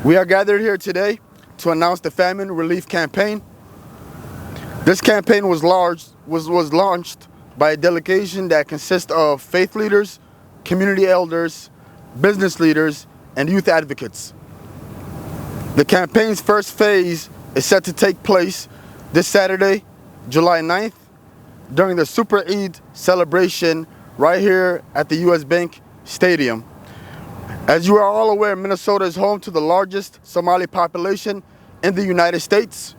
We are gathered here today to announce the Famine Relief Campaign. This campaign was launched by a delegation that consists of faith leaders, community elders, business leaders, and youth advocates. The campaign's first phase is set to take place this Saturday, July 9th, during the Super Eid celebration right here at the US Bank Stadium. As you are all aware, Minnesota is home to the largest Somali population in the United States.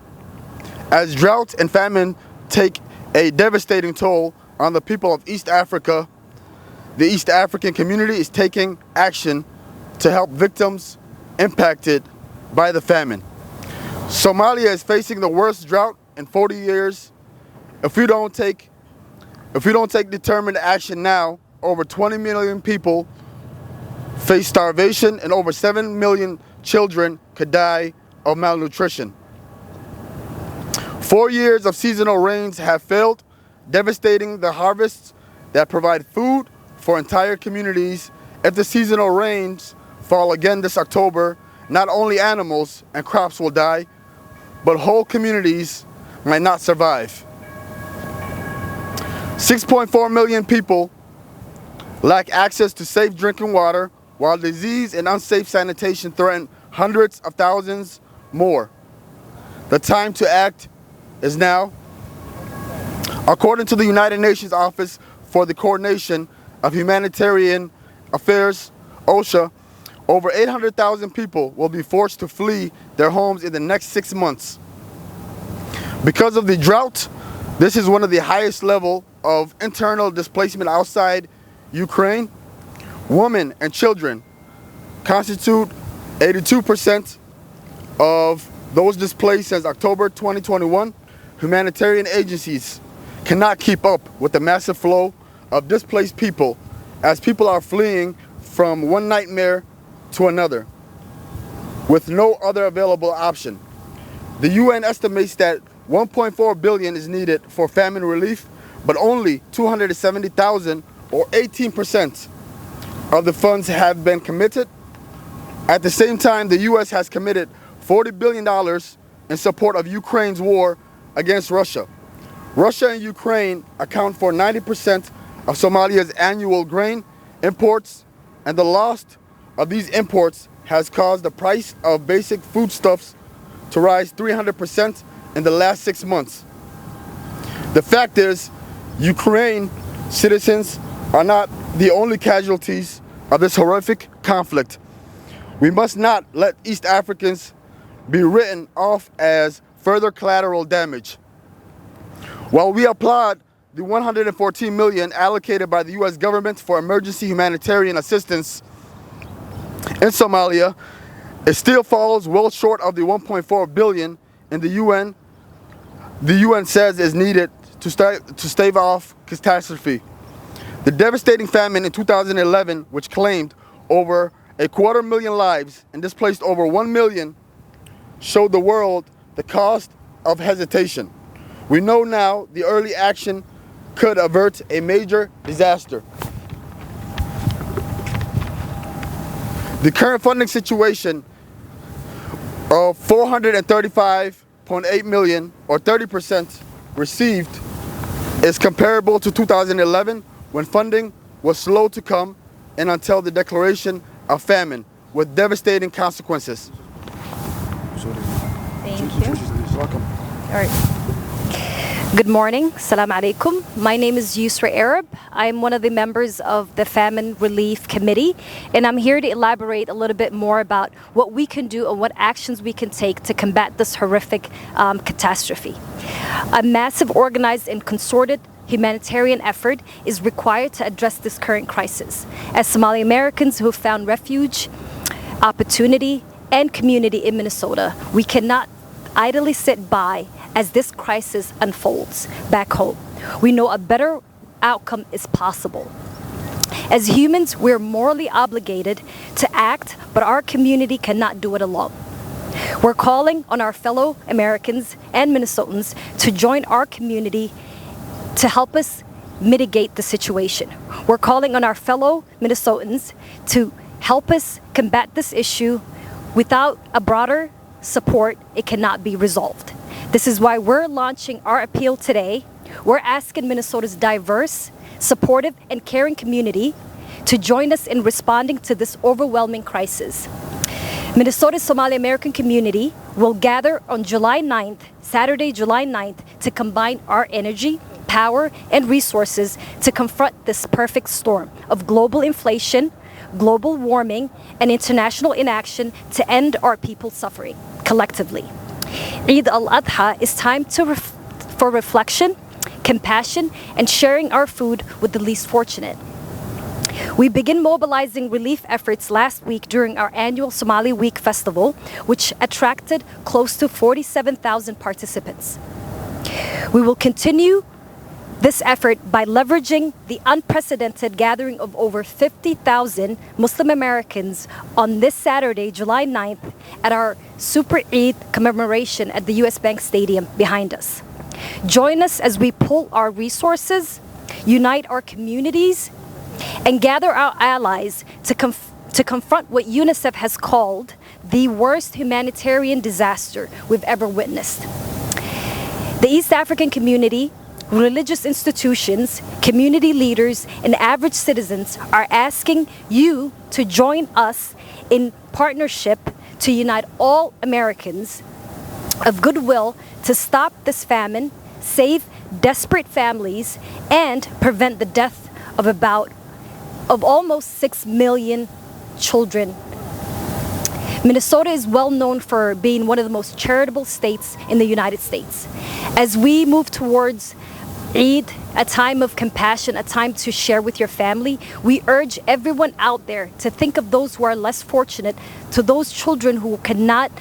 As drought and famine take a devastating toll on the people of East Africa, the East African community is taking action to help victims impacted by the famine. Somalia is facing the worst drought in 40 years. If we don't take determined action now, over 20 million people face starvation and over 7 million children could die of malnutrition. 4 years of seasonal rains have failed, devastating the harvests that provide food for entire communities. If the seasonal rains fall again this October, not only animals and crops will die, but whole communities might not survive. 6.4 million people lack access to safe drinking water, while disease and unsafe sanitation threaten hundreds of thousands more. The time to act is now. According to the United Nations Office for the Coordination of Humanitarian Affairs, OSHA, over 800,000 people will be forced to flee their homes in the next 6 months. Because of the drought, this is one of the highest level of internal displacement outside Ukraine. Women and children constitute 82% of those displaced since October 2021. Humanitarian agencies cannot keep up with the massive flow of displaced people as people are fleeing from one nightmare to another with no other available option. The UN estimates that 1.4 billion is needed for famine relief, but only 270,000 or 18% of the funds have been committed. At the same time, the US has committed $40 billion in support of Ukraine's war against Russia. Russia and Ukraine account for 90% of Somalia's annual grain imports, and the loss of these imports has caused the price of basic foodstuffs to rise 300% in the last 6 months. The fact is, Ukraine citizens are not the only casualties of this horrific conflict. We must not let East Africans be written off as further collateral damage. While we applaud the $114 million allocated by the US government for emergency humanitarian assistance in Somalia, it still falls well short of the $1.4 billion in the UN says is needed to stave off catastrophe. The devastating famine in 2011, which claimed over 250,000 lives and displaced over 1 million, showed the world the cost of hesitation. We know now the early action could avert a major disaster. The current funding situation of $435.8 million, or 30% received, is comparable to 2011, when funding was slow to come and until the declaration of famine with devastating consequences. Thank you. Welcome. All right. Good morning. Salam alaikum. My name is Yusra Arab. I'm one of the members of the Famine Relief Committee, and I'm here to elaborate a little bit more about what we can do and what actions we can take to combat this horrific catastrophe. A massive, organized, and concerted humanitarian effort is required to address this current crisis. As Somali Americans who have found refuge, opportunity, and community in Minnesota, we cannot idly sit by as this crisis unfolds back home. We know a better outcome is possible. As humans, we're morally obligated to act, but our community cannot do it alone. We're calling on our fellow Americans and Minnesotans to join our community to help us mitigate the situation. We're calling on our fellow Minnesotans to help us combat this issue Without a broader support, it cannot be resolved. This is why we're launching our appeal today. We're asking Minnesota's diverse, supportive, and caring community to join us in responding to this overwhelming crisis. Minnesota's Somali American community will gather on July 9th, Saturday, July 9th, to combine our energy, power, and resources to confront this perfect storm of global inflation, global warming, and international inaction to end our people's suffering collectively. Eid al-Adha is time for reflection, compassion, and sharing our food with the least fortunate. We began mobilizing relief efforts last week during our annual Somali Week Festival, which attracted close to 47,000 participants. We will continue this effort by leveraging the unprecedented gathering of over 50,000 Muslim Americans on this Saturday, July 9th, at our Super Eid commemoration at the US Bank Stadium behind us. Join us as we pool our resources, unite our communities, and gather our allies to confront what UNICEF has called the worst humanitarian disaster we've ever witnessed. The East African community, religious institutions, community leaders, and average citizens are asking you to join us in partnership to unite all Americans of goodwill to stop this famine, save desperate families, and prevent the death of almost 6 million children. Minnesota is well known for being one of the most charitable states in the United States. As we move towards Eid, a time of compassion, a time to share with your family, we urge everyone out there to think of those who are less fortunate, to those children who cannot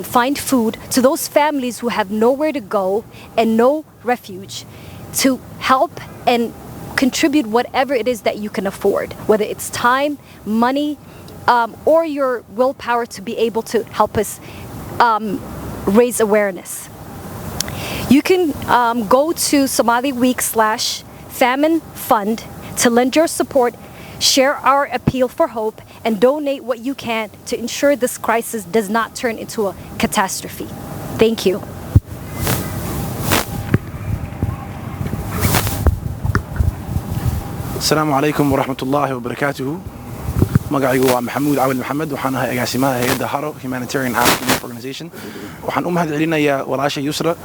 find food, to those families who have nowhere to go and no refuge, to help and contribute whatever it is that you can afford, whether it's time, money, or your willpower to be able to help us raise awareness. You can go to Somali Week/Famine Fund to lend your support, share our appeal for hope, and donate what you can to ensure this crisis does not turn into a catastrophe. Thank you. السلام عليكم ورحمة الله وبركاته. magacaygu waa Maxamuud Awal Maxamed waxaan ahay agaasimaha hay'adda Haro Humanitarian African Organization. waxaan u mahadcelinayaa walaasha Yusra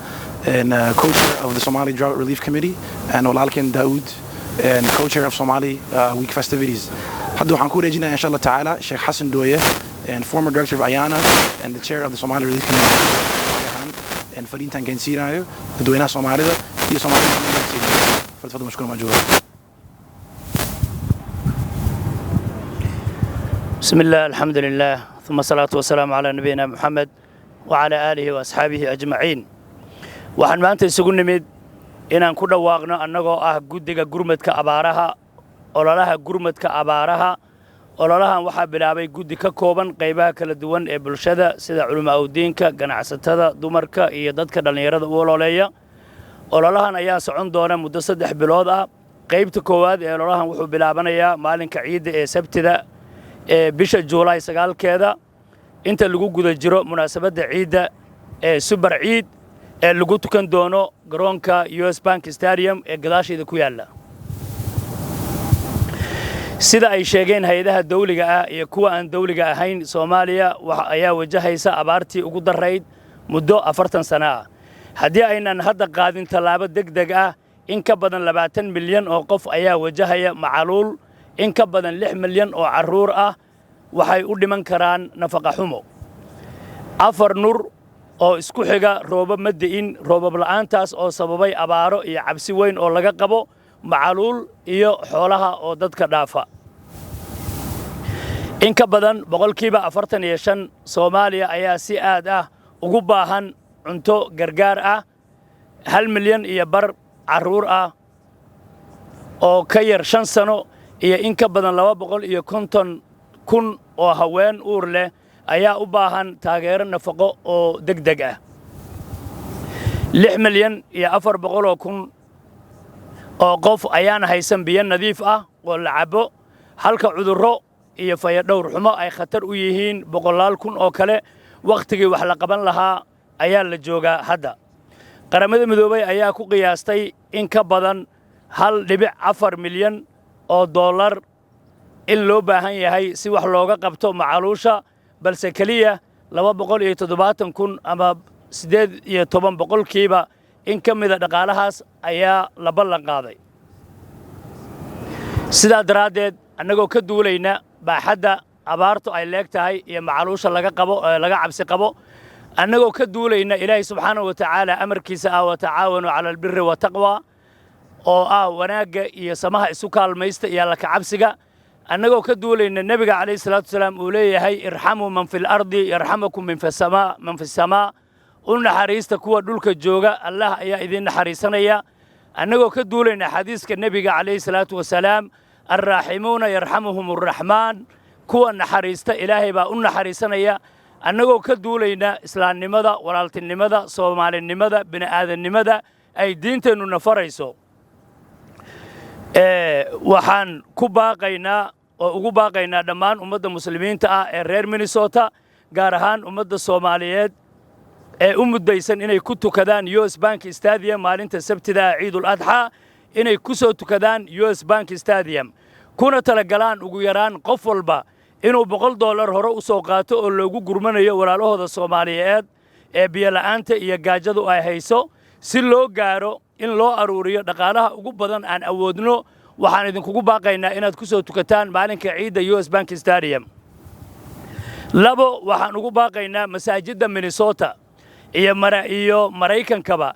and co-chair of the Somali Drought Relief Committee and walaalkan Daoud and co-chair of Somali Week Festivities. hadda waxaan ku wareejinayaa insha Allah ta'ala Sheikh Hassan Doye and former director of Ayana and the chair of the Somali Relief Committee and fariintan gaarsiinayo dadweynaha Soomaalida iyo Soomaalida fadlan mashkuur majhuura. بسم الله الحمد لله ثم الصلاة والسلام على نبينا محمد وعلى آله وأصحابه أجمعين. waxaan maanta isugu nimid inaan ku dhawaaqno annagoo ah guddiga gurmadka abaaraha ololaha gurmadka abaaraha ololahan waxaa bilaabay guddi ka kooban qaybaha kala duwan ee bulshada sida culimo diinka ganacsatada dumarka iyo dadka dhalinyarada u ololeeya ololahan ayaa socon doona muddo 3 bilood ah qaybta koowaad ee ololahan wuxuu bilaabanayaa maalinka ciidda ee Sabtida bisha July 9keeda inta lagu guda jiro munaasabadda ciidda ee Super Eid ee lagu tukan doono garoonka US Bank Stadium ee gadaasheeda ku yaala. sida ay sheegeen hay'adaha dawliga ah iyo kuwa aan dawliga ahayn Soomaaliya waxa ayaa wajahaysa abaartii ugu darayd muddo 40 sano ah. haddii aynan hadda qaadin talaabo degdeg ah in ka badan 20 milyan oo qof ayaa wajahaya macaluul in ka badan 6 milyan oo caruur ah waxay u dhiman karaan nafaqa xumo. 4 nur oo isku xiga roobab madiin roobab la'aantaas oo sababay abaaro iyo cabsi weyn oo laga qabo macaluul iyo xoolaha oo dadka dhaafa. in ka badan 45% Soomaaliya ayaa si aad ah ugu baahan cunto gargaar ah 1 milyan iyo bar caruur ah oo ka yar 5 sano iyo in ka badan 250 kun oo haween uur leh ayaa u baahan taageero nafaqo oo degdeg ah. 6 milyan iyo 400 kun oo qof ayaan haysan biyo nadiif ah oo la cabo halka cudurro iyo fayadhowr xumo ay khatar u yihiin boqolaal kun oo kale wakhtigii wax la qaban lahaa ayaa la joogaa hadda qaramada midoobay ayaa ku qiyaastay in ka badan 1.4 milyan oo dollar in loo baahan yahay si wax looga qabto macaluusha balse kaliya 270 kun ama 18 boqolkiiba in ka mid ah dhaqaalahaas ayaa la ballan qaaday sidaa daraaddeed annagoo ka duulayna baaxadda abaartu ay leegtahay iyo macaluusha laga cabsi qabo annagoo ka duulayna ilaahay subxaanahu wa tacaala amarkiisa ah wa tacaawanu cala albirri wataqwa oo ah wanaagga iyo samaha isu kaalmaysta iyo alla ka cabsiga annagoo ka duulayna nebiga calayhi salaatu wasalaam uu leeyahay irxamuu man fi lardi yarxamakum man fi samaa u naxariista kuwa dhulka jooga allah ayaa idiin naxariisanaya annagoo ka duulayna xadiiska nebiga calayhi salaatu wasalaam alraaximuuna yarxamuhum arraxmaan kuwa naxariista ilaahay baa u naxariisanaya annagoo ka duulayna islaamnimada walaaltinimada soomaalinimada bini'aadannimada ay diinteennu nafarayso waxaan ku baaqaynaa oo ugu baaqaynaa dhammaan ummadda muslimiinta ah ee reer Minnesota gaar ahaan ummadda Soomaaliyeed ee u muddaysan inay ku tukadaan US Bank Stadium maalinta Sabtida Ciidul Adha inay ku soo tukadaan US Bank Stadium kuna talagalaan ugu yaraan qof walba inuu $100 hore u soo qaato oo loogu gurmanayo walaalahooda Soomaaliyeed ee biyo la'aanta iyo gaajadu ay hayso si loo gaaro in loo aruuriyo dhaqaalaha ugu badan aan awoodno waxaan idinkugu baaqaynaa inaad ku soo tukataan maalinka ciidda US Bank Stadium labo waxaan ugu baaqaynaa masaajidda Minnesota iyo Maraykankaba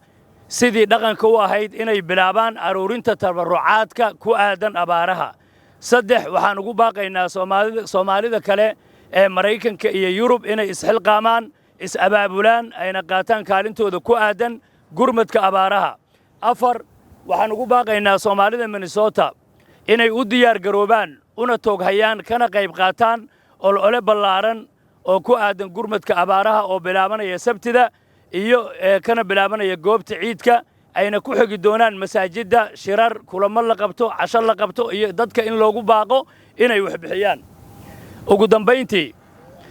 sidii dhaqanka u ahayd inay bilaabaan aruurinta tabarucaadka ku aadan abaaraha saddex waxaan ugu baaqaynaa Soomaalida kale ee Maraykanka iyo Yurub inay isxilqaamaan is-abaabulaan ayna qaataan kaalintooda ku aadan gurmadka abaaraha afar waxaan ugu baaqaynaa Soomaalida Minnesota inay u diyaar garoobaan una tooghayaan kana qayb qaataan olole ballaaran oo ku aadan gurmadka abaaraha oo bilaabanaya Sabtida iyo kana bilaabanaya goobta ciidka ayna ku xigi doonaan masaajidda shirar kulamo la qabto casho la qabto iyo dadka in loogu baaqo inay wax bixiyaan ugu dambeyntii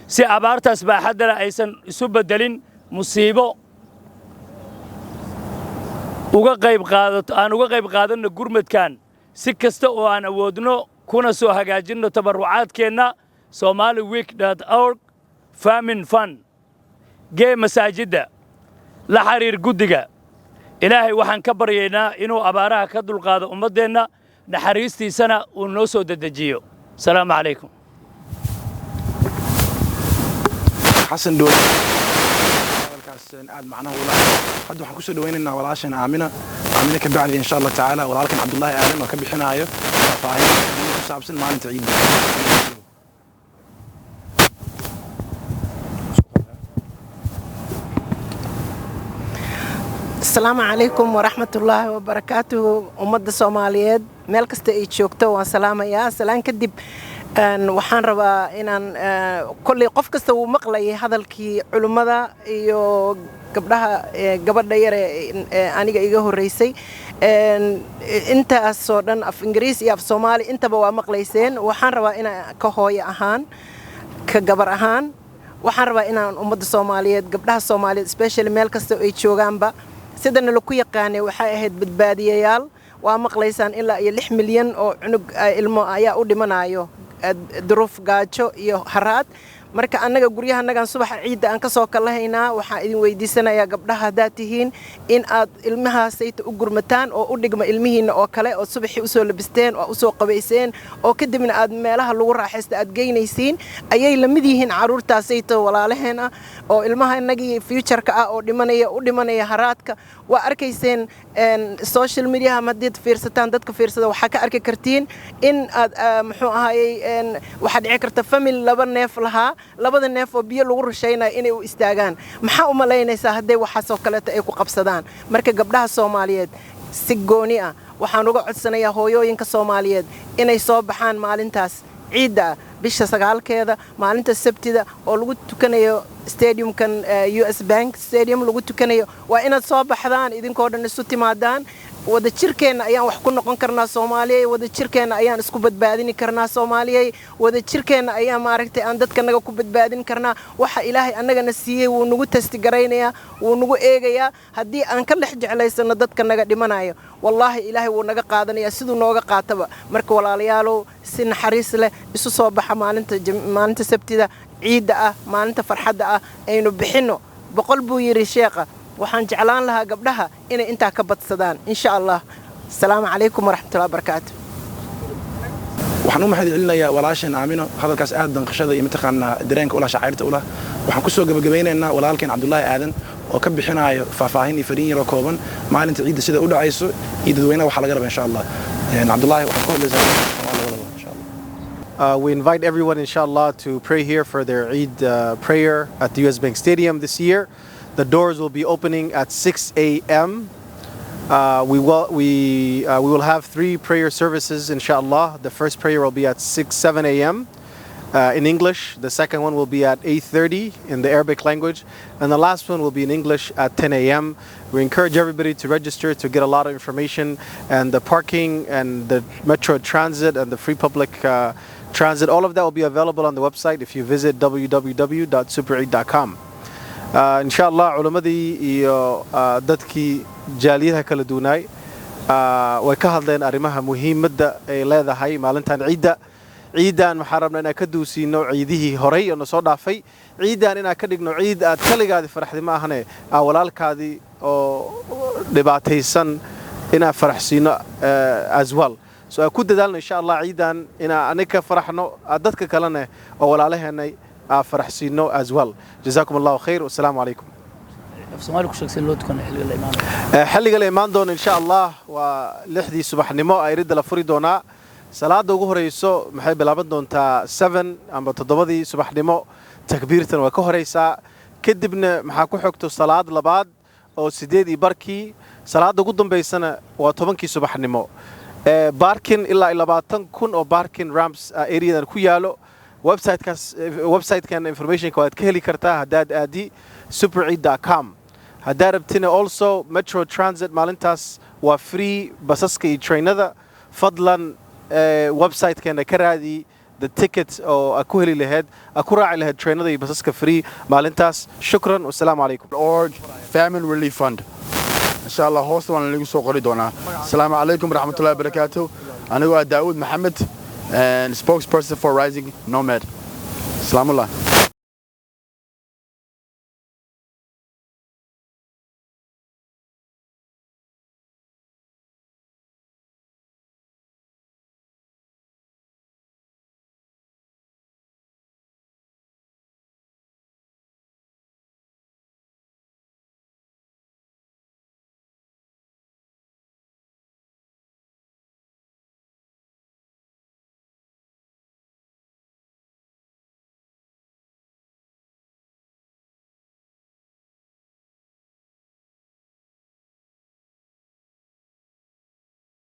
si abaartaas baaxadda aysan isu bedelin musiibo uga qayb qaadano gurmadkan si kasta oo aan awoodno kuna soo hagaajinno tabarucaadkeenna somaliweek.org Famine Fund gee masaajidda la xiriir guddiga ilaahay waxaan ka baryaynaa inuu abaaraha ka dulqaado ummadeenna naxariistiisana uu noo soo dedejiyo salaamu calaykum xasan dhow aad macnaha wala hadda waxaan ku soo dhaweynaynaa walaashana aamina ka bacdi insha Allah taala walaalkan Cabdullaahi aadan oo ka bixinayo faa'iido ku saabsan maalinta ciidda السلام عليكم ورحمة الله وبركاته أمد الصوماليات ملك استيجوكتو وسلام يا سلام كدب waxaan rabaa inaan kulli qof kasta uu maqlay hadalkii culimada iyo gabadha yar aniga iga horeysay intaas oo dhan af Ingiriis iyo af Soomaali intaba waa maqlayseen waxaan rabaa inaan ka hooyo ahaan ka gabar ahaan waxaan rabaa inaan ummadda Soomaaliyeed gabdhaha Soomaaliyeed especially meel kasta ay joogaanba sidana lagu yaqaanay waxay ahayd badbaadiyayaal waa maqlaysaan ilaa 6 milyan oo cunug ilmo ayaa u dhimanayo duruuf gaajo iyo haraad marka annaga guryaha subax ciid aan ka soo kalahaynaa waxaan idin weydiisanayaa gabdhaha hadaad tihiin in aad ilmahaasayta u gurmataan oo u dhigma ilmihiina oo kale oo subaxii u soo labisteen oo u soo qabayseen oo kadibna aad meelaha lagu raaxaysto aad geynaysiin ayay la mid yihiin caruurtaasayta walaalaheena oo ilmaha inagii future-ka ah oo dhimanaya haraadka waa arkayseen social media hadii fiirsataan dadka fiirsada waxa ka arki kartiin in aad muxuu ahaayay waxa dhici karta family laba neef lahaa labada neef oo biyo lagu rusheynaa inay u istaagaan maxaa u malaynaysaa haday waxa soo kale ay ku qabsadaan marka gabdhaha Soomaaliyeed si gooni ah waxaan uga codsanayaa hooyooyinka Soomaaliyeed inay soo baxaan maalintaas ciida bisha 9keeda maalinta Sabtida oo lagu tukanayo stadiumkan US Bank Stadium lagu tukanayo waa inaad soo baxdaan idinkoo dhan isu timaadaan wada jirkeena ayaan wax ku noqon karnaa Soomaaliya wada jirkeena ayaan isku badbaadin karnaa Soomaaliya wada jirkeena ayaan maaragtay aan dadka naga ku badbaadin karnaa waxa Ilaahay anagana siiyay wuu nagu testigareynaya wuu nagu eegaya hadii aan ka dhex jeclaysano dadka naga dhimanayo wallahi Ilaahay wuu naga qaadanaya sidoo nooga qaataba marka walaalayaalow si naxariis leh isu soo baxa maalinta Sabtida ciida ah maalinta farxadda ah aynu bixino boqol buu yiri sheekha waxaan jeclaan lahaa gabdhaha inay inta ka badsadaan insha Allah assalamu alaykum wa rahmatullahi wa barakatuh waxaan u mahad celinayaa walaasheen aamino hadalkaas aad danqashada iyo mataqaanaa dareenka ula shacayrta ula waxaan ku soo gabagabeynaynaa walaalkeen Cabdullaahi Aadan oo ka bixinayo faahfaahin iyo fariin yar oo kooban maalinta ciida sida u dhacayso iyo dadweynaha waxa laga rabaa insha Allah Cabdullaahi waxaan ku hadlaysaa We invite everyone, inshallah, to pray here for their Eid prayer at the US Bank Stadium this year. The doors will be opening at 6 a.m. We will have 3 prayer services, inshallah. The first prayer will be at 7 a.m. In English. The second one will be at 8:30 in the Arabic language. And the last one will be in English at 10 a.m. We encourage everybody to register to get a lot of information. And the parking and the Metro Transit and the free public transit, all of that will be available on the website if you visit www.supereid.com. Inshallah, ulamadii iyo dadkii jaaliyadaha kala duunay way ka hadleen arrimaha muhiimadda ay leedahay maalintan ciida ciidan waxaan rabnaa inaan ka duusino ciidihii horay oo soo dhaafay ciidan inaan ka dhigno ciid aad kaligaadi faraxdi ma ahane walaalkaadi oo dhibaataysan inaan faraxsiino as well so ku dadaalno insha Allah ciidan inaan anaga faraxno dadka kalena oo walaalaheenay faraxsiino as well jazakum Allah khair wassalamu alaykum Soomaali ku sheegsan loo tukano xilliga la imaan doono insha Allah waa 6 subaxnimo ay rid la furi doona salaada ugu horeyso maxay bilaaban doontaa 7 ama 7 subaxnimo takbiirtan waa ka horeysa kadibna maxaa ku xigto salaad labaad oo 8 barkii salaada ugu dambeysana waa 10 subaxnimo barkin ilaa 20,000 oo barkin ramps areadan ku yaalo website-kan information waad ka heli kartaa hadaad aadi supereid.com hadaad rabtina also Metro Transit maalintaas waa free basaska iyo trainada fadlan website-keena ka raadi the tickets oo ku heli lahayd ku raaci lahayd trainada iyo basaska free maalintaas shukran wasalaamu alaykum org famine relief fund inshallah hoosta waan lagu soo qori doonaa assalamu alaykum warahmatullahi wabarakatuh anigu waa Daawud Maxamed and spokesperson for Rising Nomad. Assalamu alaikum.